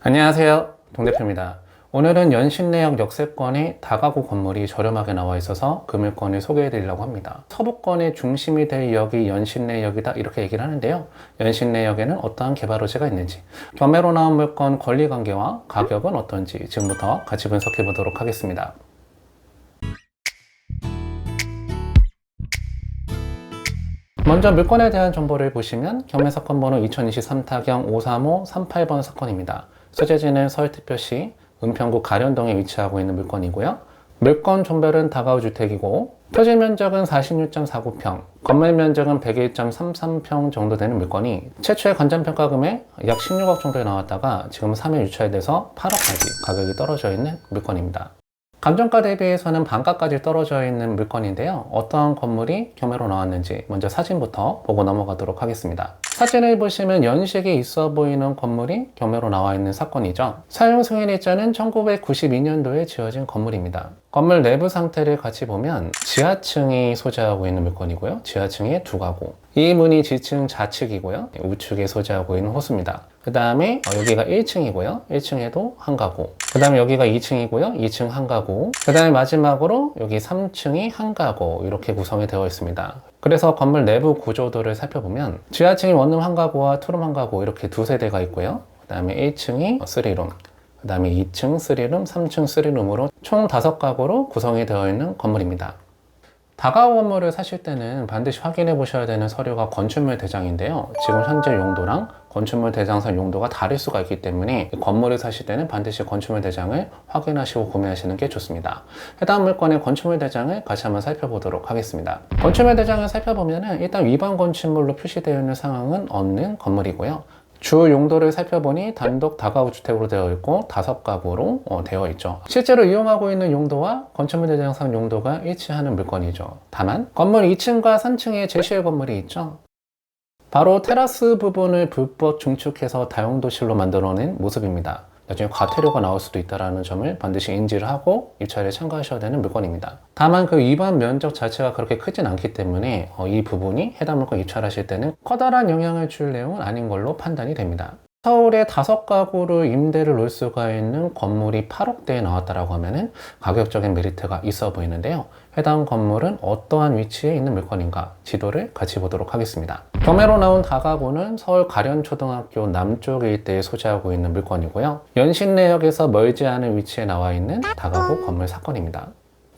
안녕하세요, 동대표입니다. 오늘은 연신내역 역세권에 다가구 건물이 저렴하게 나와 있어서 그 물건을 소개해 드리려고 합니다. 서부권의 중심이 될 역이 연신내역이다 이렇게 얘기를 하는데요. 연신내역에는 어떠한 개발 호재가 있는지, 경매로 나온 물건 권리관계와 가격은 어떤지 지금부터 같이 분석해 보도록 하겠습니다. 먼저 물건에 대한 정보를 보시면 경매사건 번호 2023타경 53538번 사건입니다. 소재지는 서울특별시 은평구 가련동에 위치하고 있는 물건이고요. 물건 종별은 다가구 주택이고 토지 면적은 46.49평, 건물 면적은 101.33평 정도 되는 물건이 최초의 관장평가 금액 약 16억 정도에 나왔다가 지금 3회 유찰돼서 8억까지 가격이 떨어져 있는 물건입니다. 감정가 대비해서는 반가까지 떨어져 있는 물건인데요. 어떠한 건물이 경매로 나왔는지 먼저 사진부터 보고 넘어가도록 하겠습니다. 사진을 보시면 연식이 있어 보이는 건물이 경매로 나와 있는 사건이죠. 사용 승인일자는 1992년도에 지어진 건물입니다. 건물 내부 상태를 같이 보면 지하층이 소재하고 있는 물건이고요. 지하층에 두 가구. 이 문이 지층 좌측이고요. 우측에 소재하고 있는 호수입니다. 그 다음에 여기가 1층이고요. 1층에도 한 가구. 그 다음에 여기가 2층이고요. 2층 한 가구. 그 다음에 마지막으로 여기 3층이 한 가구 이렇게 구성이 되어 있습니다. 그래서 건물 내부 구조도를 살펴보면 지하층이 원룸 한 가구와 투룸 한 가구 이렇게 두 세대가 있고요. 그 다음에 1층이 3룸, 그 다음에 2층 3룸, 3층 3룸으로 총 5가구로 구성이 되어 있는 건물입니다. 다가구 건물을 사실 때는 반드시 확인해 보셔야 되는 서류가 건축물 대장인데요. 지금 현재 용도랑 건축물 대장상 용도가 다를 수가 있기 때문에 건물을 사실 때는 반드시 건축물 대장을 확인하시고 구매하시는 게 좋습니다. 해당 물건의 건축물 대장을 같이 한번 살펴보도록 하겠습니다. 건축물 대장을 살펴보면 일단 위반 건축물로 표시되어 있는 상황은 없는 건물이고요. 주 용도를 살펴보니 단독 다가구 주택으로 되어 있고 5가구로 되어 있죠. 실제로 이용하고 있는 용도와 건축물 대장상 용도가 일치하는 물건이죠. 다만 건물 2층과 3층에 제시의 건물이 있죠. 바로 테라스 부분을 불법 증축해서 다용도실로 만들어낸 모습입니다. 나중에 과태료가 나올 수도 있다는 점을 반드시 인지를 하고 입찰에 참가하셔야 되는 물건입니다. 다만 그 위반 면적 자체가 그렇게 크진 않기 때문에 이 부분이 해당 물건 입찰하실 때는 커다란 영향을 줄 내용은 아닌 걸로 판단이 됩니다. 서울에 5가구를 임대를 놓을 수가 있는 건물이 8억대에 나왔다고 하면은 가격적인 메리트가 있어 보이는데요. 해당 건물은 어떠한 위치에 있는 물건인가 지도를 같이 보도록 하겠습니다. 경매로 나온 다가구는 서울 가련초등학교 남쪽 일대에 소재하고 있는 물건이고요. 연신내역에서 멀지 않은 위치에 나와 있는 다가구 건물 사건입니다.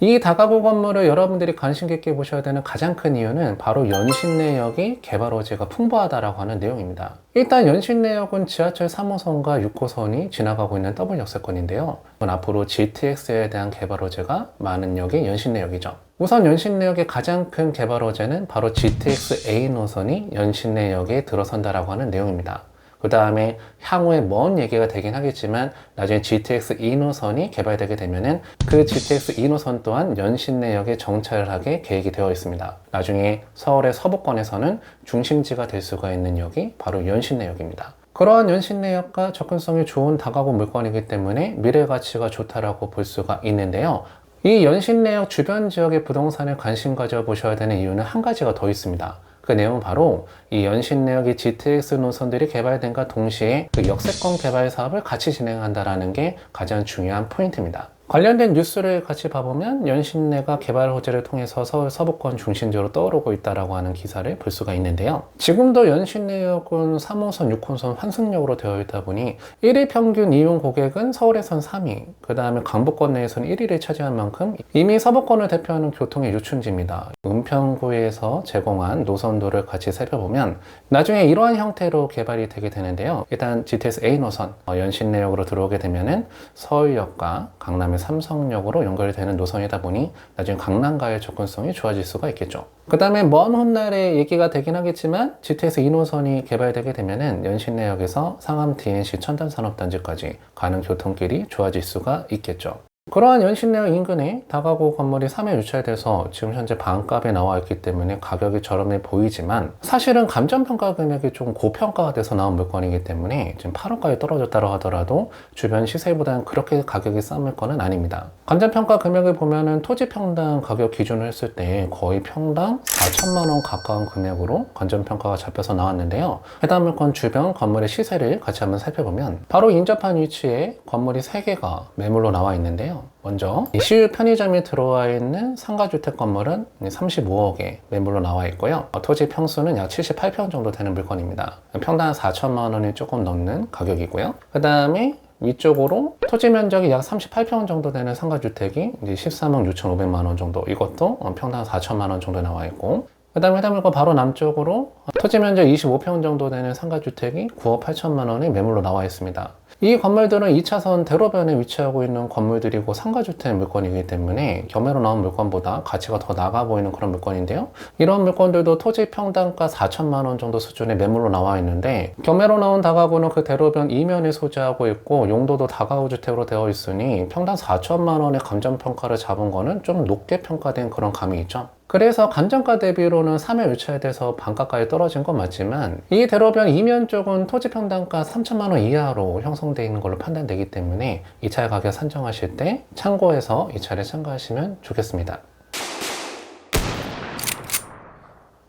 이 다가구 건물을 여러분들이 관심 깊게 보셔야 되는 가장 큰 이유는 바로 연신내역이 개발 호재가 풍부하다라고 하는 내용입니다. 일단 연신내역은 지하철 3호선과 6호선이 지나가고 있는 더블 역세권인데요. 앞으로 GTX에 대한 개발 호재가 많은 역이 연신내역이죠. 우선 연신내역의 가장 큰 개발 호재는 바로 GTX A 노선이 연신내역에 들어선다라고 하는 내용입니다. 그 다음에 향후에 먼 얘기가 되긴 하겠지만 나중에 GTX 2노선이 개발되게 되면은 그 GTX 2노선 또한 연신내역에 정차를 하게 계획이 되어 있습니다. 나중에 서울의 서부권에서는 중심지가 될 수가 있는 역이 바로 연신내역입니다. 그러한 연신내역과 접근성이 좋은 다가구 물건이기 때문에 미래 가치가 좋다라고 볼 수가 있는데요. 이 연신내역 주변 지역의 부동산에 관심 가져 보셔야 되는 이유는 한 가지가 더 있습니다. 그 내용은 바로 이 연신내역의 GTX 노선들이 개발된과 동시에 그 역세권 개발 사업을 같이 진행한다는 게 가장 중요한 포인트입니다. 관련된 뉴스를 같이 봐보면 연신내가 개발 호재를 통해서 서울 서부권 중심지로 떠오르고 있다고 하는 기사를 볼 수가 있는데요. 지금도 연신내역은 3호선, 6호선 환승역으로 되어 있다 보니 1일 평균 이용 고객은 서울에선 3위, 그 다음에 강북권 내에서는 1위를 차지한 만큼 이미 서부권을 대표하는 교통의 유춘지입니다. 은평구에서 제공한 노선도를 같이 살펴보면 나중에 이러한 형태로 개발이 되게 되는데요. 일단 GTX A 노선, 연신내역으로 들어오게 되면은 서울역과 강남의 삼성역으로 연결이 되는 노선이다 보니 나중에 강남과의 접근성이 좋아질 수가 있겠죠. 그 다음에 먼 훗날에 얘기가 되긴 하겠지만 GTX 2노선이 개발되게 되면은 연신내역에서 상암 DNC 첨단산업단지까지 가는 교통길이 좋아질 수가 있겠죠. 그러한 연신내역 인근에 다가구 건물이 3회 유찰돼서 지금 현재 반값에 나와 있기 때문에 가격이 저렴해 보이지만 사실은 감정평가 금액이 좀 고평가가 돼서 나온 물건이기 때문에 지금 8억까지 떨어졌다고 하더라도 주변 시세보다는 그렇게 가격이 싼 물건은 아닙니다. 감정평가 금액을 보면은 토지 평당 가격 기준으로 했을 때 거의 평당 4천만 원 가까운 금액으로 감정평가가 잡혀서 나왔는데요. 해당 물건 주변 건물의 시세를 같이 한번 살펴보면 바로 인접한 위치에 건물이 3개가 매물로 나와 있는데요. 먼저 이 시유 편의점이 들어와 있는 상가주택 건물은 35억에 매물로 나와 있고요. 토지 평수는 약 78평 정도 되는 물건입니다. 평당 4천만 원이 조금 넘는 가격이고요. 그 다음에 위쪽으로 토지 면적이 약 38평 정도 되는 상가주택이 이제 13억 6,500만 원 정도, 이것도 평당 4천만 원 정도 나와 있고, 그 다음에 해당 물건 바로 남쪽으로 토지 면적 25평 정도 되는 상가주택이 9억 8천만 원이 매물로 나와 있습니다. 이 건물들은 2차선 대로변에 위치하고 있는 건물들이고 상가주택 물건이기 때문에 경매로 나온 물건보다 가치가 더 나가 보이는 그런 물건인데요. 이런 물건들도 토지 평당가 4천만 원 정도 수준의 매물로 나와 있는데 경매로 나온 다가구는 그 대로변 이면에 소재하고 있고 용도도 다가구 주택으로 되어 있으니 평당 4천만 원의 감정평가를 잡은 거는 좀 높게 평가된 그런 감이 있죠. 그래서 감정가 대비로는 3회 유찰돼서 반가까지 떨어진 건 맞지만 이 대로변 이면 쪽은 토지 평당가 3천만 원 이하로 형성되어 있는 걸로 판단되기 때문에 이 차의 가격 산정하실 때 참고해서 이 차를 참고하시면 좋겠습니다.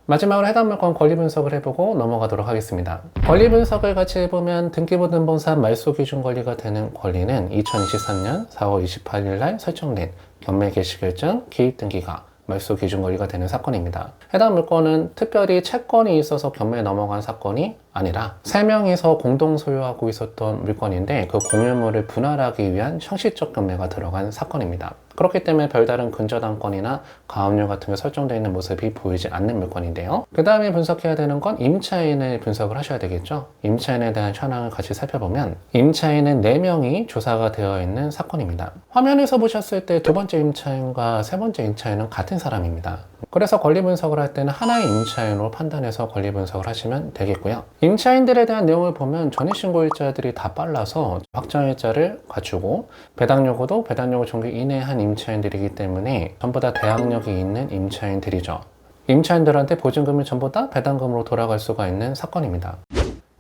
마지막으로 해당 물건 권리 분석을 해보고 넘어가도록 하겠습니다. 권리 분석을 같이 해보면 등기부등본상 말소기준 권리가 되는 권리는 2023년 4월 28일 날 설정된 경매 개시 결정 기입 등기가 말소 기준 권리가 되는 사건입니다. 해당 물건은 특별히 채권이 있어서 경매에 넘어간 사건이 아니라 3명이서 공동 소유하고 있었던 물건인데 그 공유물을 분할하기 위한 형식적 경매가 들어간 사건입니다. 그렇기 때문에 별다른 근저당권이나 가압류 같은 게 설정되어 있는 모습이 보이지 않는 물건인데요. 그 다음에 분석해야 되는 건 임차인을 분석을 하셔야 되겠죠. 임차인에 대한 현황을 같이 살펴보면 임차인은 4명이 조사가 되어 있는 사건입니다. 화면에서 보셨을 때 두 번째 임차인과 세 번째 임차인은 같은 사람입니다. 그래서 권리 분석을 할 때는 하나의 임차인으로 판단해서 권리 분석을 하시면 되겠고요. 임차인들에 대한 내용을 보면 전입신고일자들이 다 빨라서 확정일자를 갖추고 배당요구도 배당요구 종기 이내에 한 임차인들이기 때문에 전부 다 대항력이 있는 임차인들이죠. 임차인들한테 보증금이 전부 다 배당금으로 돌아갈 수가 있는 사건입니다.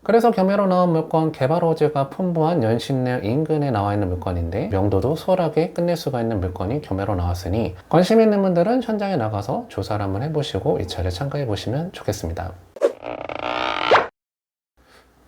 그래서 경매로 나온 물건 개발 호재가 풍부한 연신내역 인근에 나와 있는 물건인데 명도도 수월하게 끝낼 수가 있는 물건이 경매로 나왔으니 관심 있는 분들은 현장에 나가서 조사를 한번 해보시고 이 차를 참가해 보시면 좋겠습니다.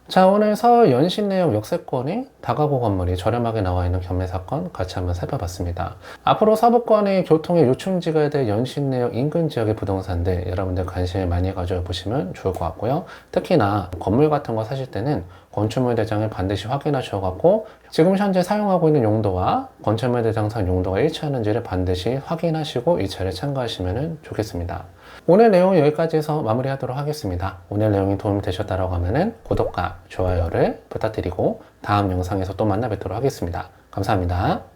자, 오늘 서울 연신내역 역세권에 다가구 건물이 저렴하게 나와 있는 경매 사건 같이 한번 살펴봤습니다. 앞으로 서부권의 교통의 요충지가 될 연신내역 인근 지역의 부동산들 여러분들 관심을 많이 가져보시면 좋을 것 같고요. 특히나 건물 같은 거 사실 때는 건축물 대장을 반드시 확인하셔갖고 지금 현재 사용하고 있는 용도와 건축물 대장상 용도가 일치하는지를 반드시 확인하시고 이 차를 참고하시면 좋겠습니다. 오늘 내용은 여기까지 해서 마무리하도록 하겠습니다. 오늘 내용이 도움이 되셨다고 하면 구독과 좋아요를 부탁드리고 다음 영상에서 또 만나 뵙도록 하겠습니다. 감사합니다.